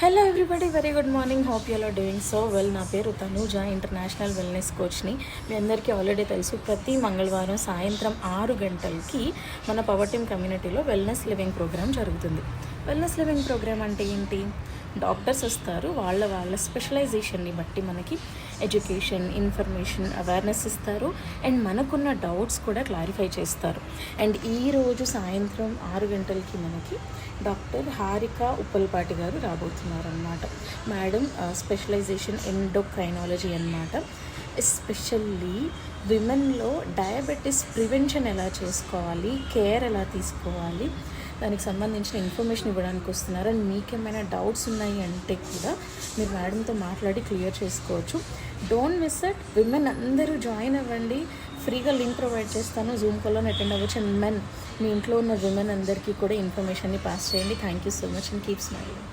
Hello everybody, very good morning. Hope you are doing so well. నా పేరు Tanuja, international wellness కోచ్ని. మీ అందరికీ ఆల్రెడీ తెలుసు, ప్రతి మంగళవారం సాయంత్రం 6 గంటలకి మన పవర్ టీమ్ కమ్యూనిటీలో వెల్నెస్ లివింగ్ ప్రోగ్రామ్ జరుగుతుంది. వెల్నెస్ లివింగ్ ప్రోగ్రామ్ అంటే ఏంటి? డాక్టర్స్ వస్తారు, వాళ్ళ స్పెషలైజేషన్ని బట్టి మనకి ఎడ్యుకేషన్, ఇన్ఫర్మేషన్, అవేర్నెస్ ఇస్తారు అండ్ మనకున్న డౌట్స్ కూడా క్లారిఫై చేస్తారు. అండ్ ఈరోజు సాయంత్రం 6 గంటలకి మనకి డాక్టర్ హారిక ఉప్పల్పాటి గారు రాబోతున్నారనమాట. మేడం స్పెషలైజేషన్ ఎండోక్రైనాలజీ అనమాట. ఎస్పెషల్లీ విమెన్లో డయాబెటీస్ ప్రివెన్షన్ ఎలా చేసుకోవాలి, కేర్ ఎలా తీసుకోవాలి, దానికి సంబంధించిన ఇన్ఫర్మేషన్ ఇవ్వడానికి వస్తున్నారు. అండ్ మీకేమైనా డౌట్స్ ఉన్నాయి అంటే కూడా మీరు మేడంతో మాట్లాడి క్లియర్ చేసుకోవచ్చు. Don't miss it. విమెన్ అందరూ జాయిన్ అవ్వండి. ఫ్రీగా లింక్ ప్రొవైడ్ చేస్తాను, జూమ్ కాల్లో అటెండ్ అవ్వచ్చు. అండ్ మెన్, మీ ఇంట్లో ఉన్న విమెన్ అందరికీ కూడా ఇన్ఫర్మేషన్ని పాస్ చేయండి. Thank you so much and keep smiling.